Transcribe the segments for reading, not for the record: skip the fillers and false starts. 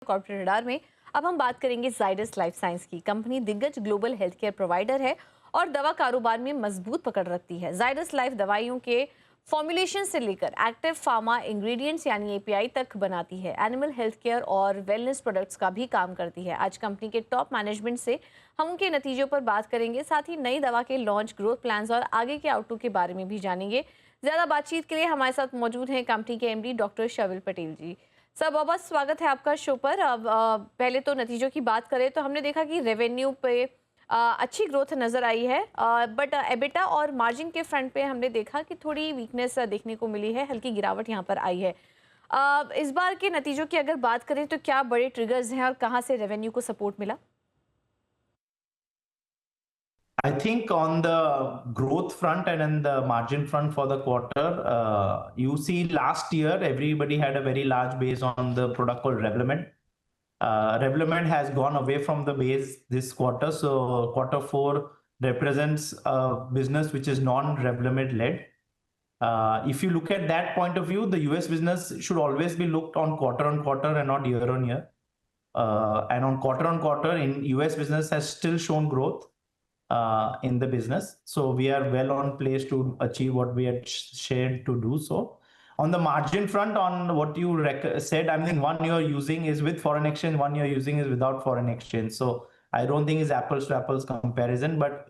Corporate radar में अब हम बात करेंगे जाइडस लाइफ साइंस की। कंपनी दिग्गज ग्लोबल हेल्थ केयर प्रोवाइडर है और दवा कारोबार में मजबूत पकड़ रखती है। जाइडस लाइफ दवाइयों के फॉर्मुलेशन से लेकर एक्टिव फार्मा इंग्रेडिएंट्स यानी एपीआई तक बनाती है। एनिमल हेल्थ केयर और वेलनेस प्रोडक्ट्स का भी काम करती है। आज कंपनी के टॉप मैनेजमेंट से हम उनके नतीजों पर बात करेंगे, साथ ही नई दवा के लॉन्च, ग्रोथ प्लान्स और आगे के आउटलुक के बारे में भी जानेंगे। ज्यादा बातचीत के लिए हमारे साथ मौजूद हैं कंपनी के एमडी डॉक्टर शविल पटेल जी। सर, बहुत बहुत स्वागत है आपका शो पर। अब पहले तो नतीजों की बात करें तो हमने देखा कि रेवेन्यू पे अच्छी ग्रोथ नज़र आई है, बट एबिटा और मार्जिन के फ्रंट पे हमने देखा कि थोड़ी वीकनेस देखने को मिली है, हल्की गिरावट यहाँ पर आई है। इस बार के नतीजों की अगर बात करें तो क्या बड़े ट्रिगर्स हैं और कहाँ से रेवेन्यू को सपोर्ट मिला? I think on the growth front and in the margin front for the quarter, you see last year everybody had a very large base on the product called Revlimid. Revlimid has gone away from the base this quarter, so quarter four represents a business which is non-Revlimid led. If you look at that point of view, the US business should always be looked on quarter and not year on year. And on quarter in US business has still shown growth in the business. So we are well on place to achieve what we had shared to do so. On the margin front, on what you said, I mean, one you're using is with foreign exchange, one you're using is without foreign exchange. So I don't think it's apples to apples comparison, but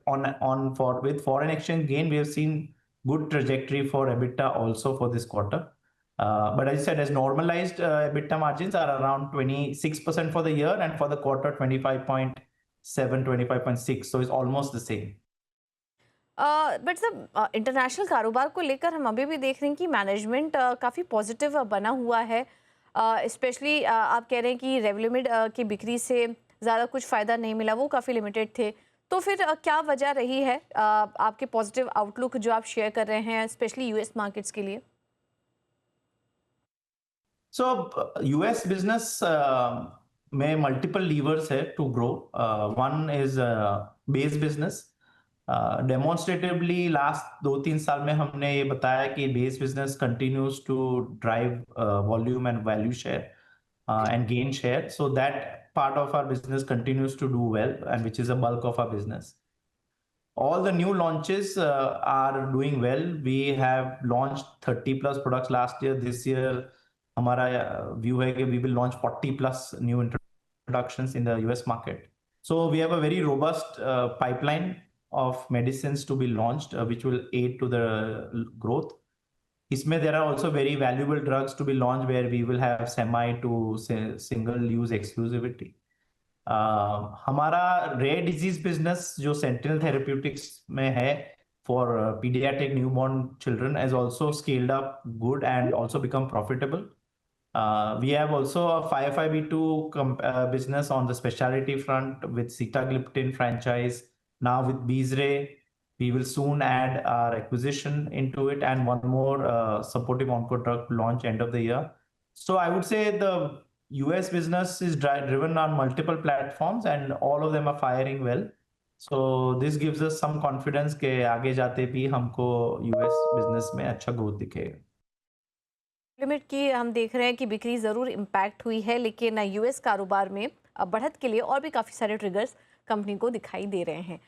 with foreign exchange gain, we have seen good trajectory for EBITDA also for this quarter. But as I said, as normalized EBITDA margins are around 26% for the year, and for the quarter 25.7, 25.6. So it's almost the same. But sir, international कारोबार को लेकर हम अभी भी देख रहे हैं कि मैनेजमेंट काफ़ी पॉजिटिव बना हुआ है। स्पेशली आप कह रहे हैं कि रेवलिमिड की बिक्री से ज़्यादा कुछ फ़ायदा नहीं मिला, वो काफ़ी लिमिटेड थे। तो फिर क्या वजह रही है आपके पॉजिटिव आउटलुक जो आप शेयर कर रहे हैं स्पेशली यूएस मार्केट्स के लिए? So US business में multiple levers है to grow. One is base business. Demonstratively last 2-3 साल में हमने ये बताया कि base business continues to drive volume and value share and gain share. So that part of our business continues to do well, and which is a bulk of our business. All the new launches are doing well. We have launched 30 plus products last year. This year, हमारा view है कि we will launch 40 plus new introductions in the US market. So we have a very robust pipeline of medicines to be launched, which will aid to the growth. इसमें there are also very valuable drugs to be launched where we will have semi to single use exclusivity. हमारा rare disease business जो sentinel therapeutics में है for paediatric newborn children has also scaled up good and also become profitable. We have also a 505(b)(2) business on the specialty front with sitagliptin franchise. Now with Beazray, we will soon add our acquisition into it and one more supportive onco drug launch end of the year. So I would say the US business is driven on multiple platforms and all of them are firing well. So this gives us some confidence कि आगे जाते भी हमको US business में अच्छा growth दिखेगा। Limit की हम देख रहे हैं कि बिक्री ज़रूर इम्पैक्ट हुई है, लेकिन यूएस कारोबार में बढ़त के लिए और भी काफ़ी सारे ट्रिगर्स कंपनी को दिखाई दे रहे हैं।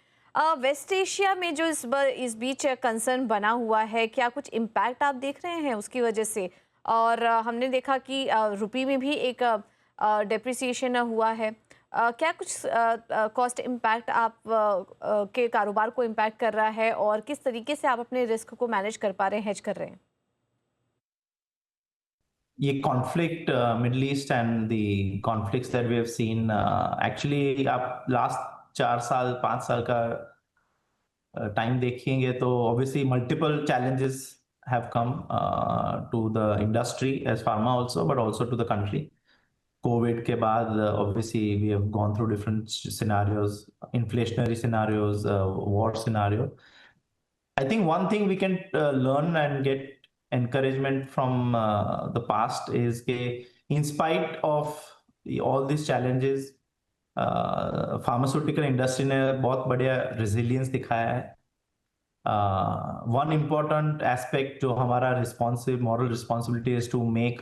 वेस्ट एशिया में जो इस बीच कंसर्न बना हुआ है, क्या कुछ इम्पैक्ट आप देख रहे हैं उसकी वजह से? और हमने देखा कि रुपये में भी एक डेप्रिसिएशन हुआ है। क्या कुछ कॉस्ट इम्पैक्ट आप के कारोबार को इम्पैक्ट कर रहा है और किस तरीके से आप अपने रिस्क को मैनेज कर पा रहे हैं, हेज कर रहे हैं? ये conflict Middle East and the conflicts that we have seen, actually आप लास्ट 4 साल 5 साल का टाइम देखेंगे तो obviously multiple challenges have come to the industry as pharma also, but also to the country. COVID के बाद obviously we have gone through different scenarios, inflationary scenarios, war scenario. I think one thing we can learn and get encouragement from the past is that in spite of all these challenges, pharmaceutical industry ने बहुत बढ़िया resilience दिखाया है. one important aspect जो हमारा moral responsibility is to make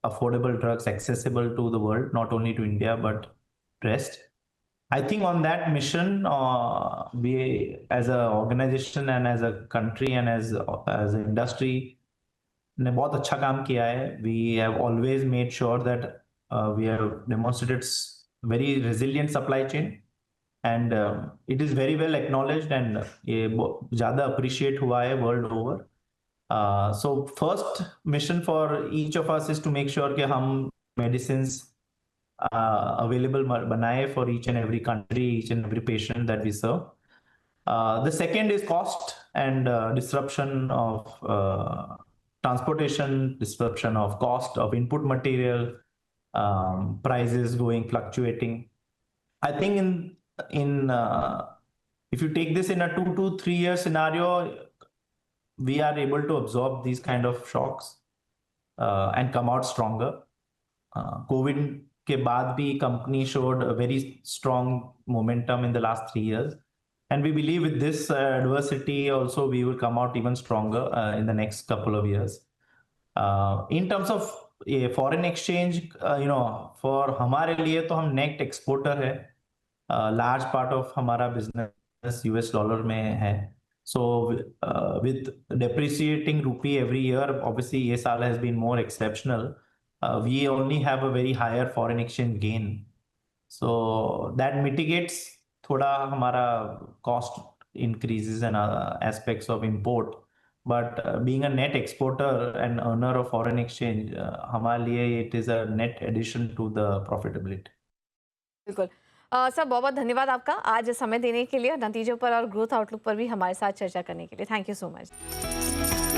affordable drugs accessible to the world, not only to India but rest. I think on that mission, we as a organization and as a country and as an industry ने बहुत अच्छा काम किया है. We have always made sure that we have demonstrated very resilient supply chain. And it is very well acknowledged and ये ज़्यादा appreciate हुआ है world over. So first mission for each of us is to make sure कि हम medicines available बनाए for each and every country, each and every patient that we serve. The second is cost and disruption of transportation, disruption of cost of input material, prices fluctuating. I think in if you take this in a 2 to 3 year scenario, we are able to absorb these kind of shocks and come out stronger. COVID के बाद भी company showed a very strong momentum in the last 3 years. And we believe with this adversity also we will come out even stronger in the next couple of years. In terms of foreign exchange, for हमारे लिए तो हम net exporter है. Large part of हमारा business US dollar में है. So with depreciating rupee every year, obviously ये साल has been more exceptional. We only have a very higher foreign exchange gain. So that mitigates थोड़ा हमारा cost increases and aspects of import. But being a net exporter and earner of foreign exchange, हमारे लिए it is a net addition to the profitability. बिल्कुल sir, बहुत बहुत धन्यवाद आपका आज समय देने के लिए, नतीजों पर और ग्रोथ आउटलुक पर भी हमारे साथ चर्चा करने के लिए. Thank you so much.